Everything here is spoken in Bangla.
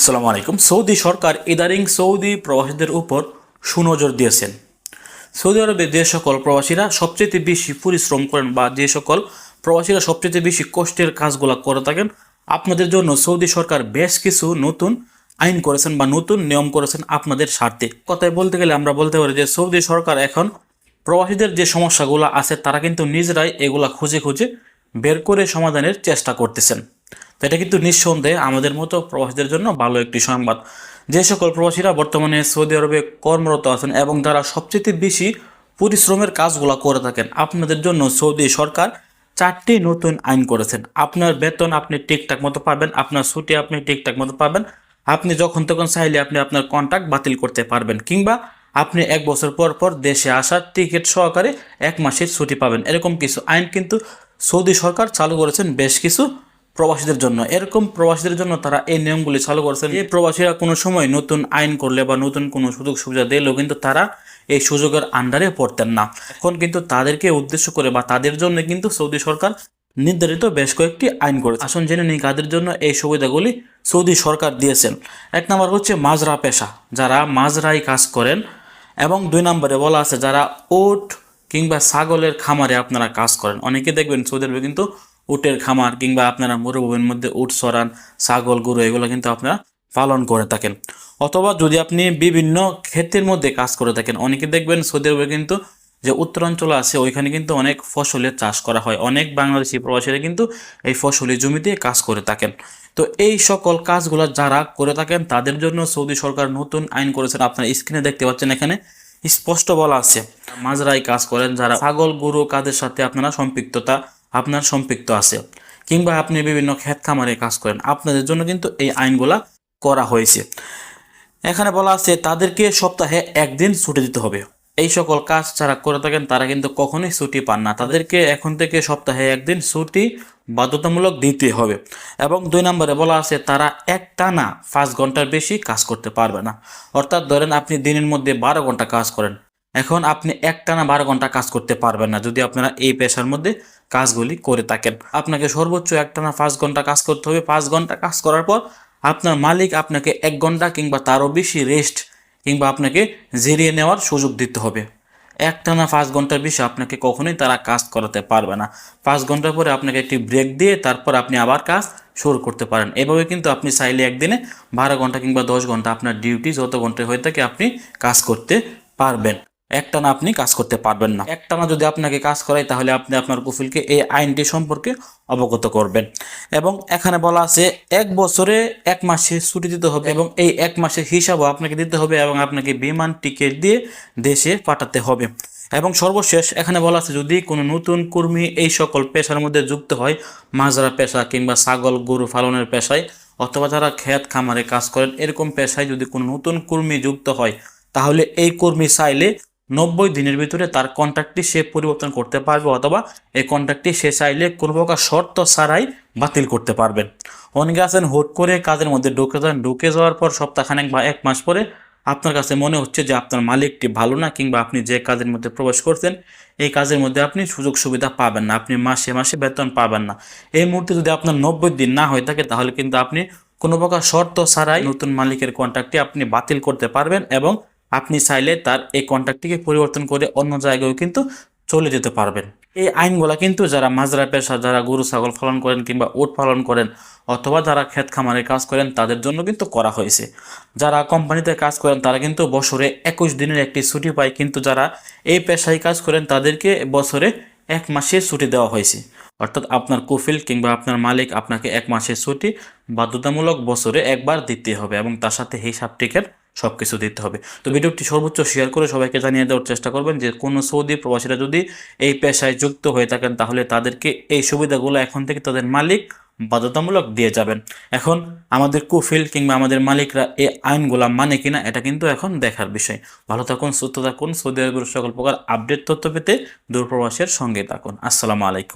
আসসালামু আলাইকুম। সৌদি সরকার ইদানিং সৌদি প্রবাসীদের উপর সুনজর দিয়েছেন। সৌদি আরবে যে সকল প্রবাসীরা সবচেয়ে বেশি পরিশ্রম করেন বা যে সকল প্রবাসীরা সবচেয়ে বেশি কষ্টের কাজগুলো করে থাকেন, আপনাদের জন্য সৌদি সরকার বেশ কিছু নতুন আইন করেছেন বা নতুন নিয়ম করেছেন আপনাদের স্বার্থে। কথায় বলতে গেলে আমরা বলতে পারি যে সৌদি সরকার এখন প্রবাসীদের যে সমস্যাগুলো আছে তারা কিন্তু নিজেরাই এগুলা খুঁজে খুঁজে বের করে সমাধানের চেষ্টা করতেছেন। তো এটা কিন্তু নিঃসন্দেহে আমাদের মতো প্রবাসীদের জন্য ভালো একটি সংবাদ। যে সকল প্রবাসীরা বর্তমানে সৌদি আরবে কর্মরত আছেন এবং তারা সবচেয়ে বেশি পরিশ্রমের কাজগুলো করে থাকেন, আপনাদের জন্য সৌদি সরকার 4টি নতুন আইন করেছেন। আপনার বেতন আপনি ঠিকঠাক মতো পাবেন, আপনার ছুটি আপনি ঠিকঠাক মতো পাবেন, আপনি যখন তখন চাইলে আপনি আপনার কন্ট্রাক্ট বাতিল করতে পারবেন, কিংবা আপনি 1 বছর পর পর দেশে আসার টিকিট সহকারে 1 মাসের ছুটি পাবেন। এরকম কিছু আইন কিন্তু সৌদি সরকার চালু করেছেন বেশ কিছু প্রবাসীদের জন্য। এরকম প্রবাসীদের জন্য তারা এই নিয়মগুলি চালু করেছেন। এই প্রবাসীরা কোনো সময় নতুন আইন করলে বা নতুন কোনো সুযোগ সুবিধা দিলেও কিন্তু তারা এই সুযোগের আন্ডারে পড়তেন না। এখন কিন্তু তাদেরকে উদ্দেশ্য করে বা তাদের জন্য কিন্তু সৌদি সরকার নির্ধারিত বেশ কয়েকটি আইন করেছে। আসুন জেনে নিই কাদের জন্য এই সুবিধাগুলি সৌদি সরকার দিয়েছেন। 1 নম্বর হচ্ছে মাজরা পেশা, যারা মাজরাই কাজ করেন, এবং 2 নম্বরে বলা আছে যারা উট কিংবা ছাগলের খামারে আপনারা কাজ করেন। অনেকে দেখবেন সৌদি আরবে কিন্তু উটের খামার কিংবা আপনারা মরুভূমির মধ্যে উট চরান, ছাগল গরু এগুলো কিন্তু আপনারা পালন করে থাকেন। অথবা যদি আপনি বিভিন্ন ক্ষেতের মধ্যে কাজ করে থাকেন, অনেকে দেখবেন সৌদি আরবে কিন্তু যে উত্তরাঞ্চল আছে ওইখানে কিন্তু অনেক ফসলের চাষ করা হয়। অনেক বাংলাদেশি প্রবাসীরা কিন্তু এই ফসলি জমিতে কাজ করে থাকেন। তো এই সকল কাজগুলো যারা করে থাকেন তাদের জন্য সৌদি সরকার নতুন আইন করেছেন। আপনারা স্ক্রিনে দেখতে পাচ্ছেন, এখানে স্পষ্ট বলা আছে মাজরাই কাজ করেন যারা, ছাগল গরু কাজের সাথে আপনার সম্পৃক্ত আছে, কিংবা আপনি বিভিন্ন ক্ষেত খামারে কাজ করেন, আপনাদের জন্য কিন্তু এই আইনগুলা করা হয়েছে। এখানে বলা আছে তাদেরকে সপ্তাহে 1 দিন ছুটি দিতে হবে। এই সকল কাজ যারা করে থাকেন তারা কিন্তু কখনোই ছুটি পান না, তাদেরকে এখন থেকে সপ্তাহে 1 দিন ছুটি বাধ্যতামূলক দিতে হবে। এবং 2 নম্বরে বলা আছে তারা একটানা 5 ঘন্টার বেশি কাজ করতে পারবে না। অর্থাৎ ধরেন আপনি দিনের মধ্যে 12 ঘন্টা কাজ করেন, এখন আপনি একটানা 12 ঘন্টা কাজ করতে পারবেন না যদি আপনারা এই পেশার মধ্যে কাজগুলি করে থাকেন। আপনাকে সর্বোচ্চ একটানা 5 ঘন্টা কাজ করতে হবে। 5 ঘন্টা কাজ করার পর আপনার মালিক আপনাকে 1 ঘন্টা কিংবা তারও বেশি রেস্ট কিংবা আপনাকে জিরিয়ে নেওয়ার সুযোগ দিতে হবে। একটানা 5 ঘন্টার বেশি আপনাকে কখনোই তারা কাজ করাতে পারবে না। 5 ঘন্টা পরে আপনাকে একটি ব্রেক দিয়ে তারপর আপনি আবার কাজ শুরু করতে পারেন। এভাবে কিন্তু আপনি চাইলে একদিনে 12 ঘন্টা কিংবা 10 ঘন্টা আপনার ডিউটি যত ঘন্টায় হয়ে থাকে আপনি কাজ করতে পারবেন। একটানা আপনি কাজ করতে পারবেন না। একটানা যদি আপনাকে কাজ করায় তাহলে আপনি আপনার কফিলকে এই আইনটি সম্পর্কে অবগত করবেন। এবং এখানে বলা আছে 1 বছরে 1 মাসে ছুটি দিতে হবে এবং এই 1 মাসের হিসাবও আপনাকে দিতে হবে এবং আপনাকে বিমান টিকিট দিয়ে দেশে পাঠাতে হবে। এবং সর্বশেষ এখানে বলা আছে যদি কোনো নতুন কর্মী এই সকল পেশার মধ্যে যুক্ত হয়, মাজরা পেশা কিংবা ছাগল গরু পালনের পেশায় অথবা যারা ক্ষেত খামারে কাজ করেন, এরকম পেশায় যদি কোনো নতুন কর্মী যুক্ত হয় তাহলে এই কর্মী চাইলে 90 দিনের ভিতরে তার কন্ট্রাক্টটি সে পরিবর্তন করতে পারবে, অথবা এই কন্ট্রাক্টটি সে চাইলে কোনো প্রকার শর্ত ছাড়াই বাতিল করতে পারবেন। অনেকে আছেন হুট করে কাজের মধ্যে ঢুকে যাওয়ার পর সপ্তাহখানেক বা 1 মাস পরে আপনার কাছে মনে হচ্ছে যে আপনার মালিকটি ভালো না, কিংবা আপনি যে কাজের মধ্যে প্রবেশ করছেন এই কাজের মধ্যে আপনি সুযোগ সুবিধা পাবেন না, আপনি মাসে মাসে বেতন পাবেন না। এই মুহূর্তে যদি আপনার 90 দিন না হয়ে থাকে তাহলে কিন্তু আপনি কোনো প্রকার শর্ত ছাড়াই নতুন মালিকের কন্ট্রাক্টটি আপনি বাতিল করতে পারবেন এবং আপনি চাইলে তার এই কন্ট্রাক্টটিকে পরিবর্তন করে অন্য জায়গায়ও কিন্তু চলে যেতে পারবেন। এই আইনগুলা কিন্তু যারা মাজরা পেশা, যারা গরু ছাগল পালন করেন কিংবা উট পালন করেন অথবা যারা ক্ষেত খামারে কাজ করেন তাদের জন্য কিন্তু করা হয়েছে। যারা কোম্পানিতে কাজ করেন তারা কিন্তু বছরে 21 দিনের একটি ছুটি পায়, কিন্তু যারা এই পেশায় কাজ করেন তাদেরকে বছরে 1 মাসের ছুটি দেওয়া হয়েছে। অর্থাৎ আপনার কফিল কিংবা আপনার মালিক আপনাকে 1 মাসের ছুটি বাধ্যতামূলক বছরে একবার দিতে হবে এবং তার সাথে হিসাব টিকেট সবকিছু দিতে হবে। তো ভিডিওটি সর্বোচ্চ শেয়ার করে সবাইকে জানিয়ে দেওয়ার চেষ্টা করবেন যে কোনো সৌদি প্রবাসীরা যদি এই পেশায় যুক্ত হয়ে থাকেন তাহলে তাদেরকে এই সুবিধাগুলো এখন থেকে তাদের মালিক বাধ্যতামূলক দিয়ে যাবেন। এখন আমাদের কফিল কিংবা আমাদের মালিকরা এই আইনগুলা মানে কিনা এটা কিন্তু এখন দেখার বিষয়। ভালো থাকুন, সুস্থ থাকুন। সৌদি আরবের সকল প্রকার আপডেট তথ্য পেতে দূরপ্রবাসের সঙ্গে থাকুন। আসসালামু আলাইকুম।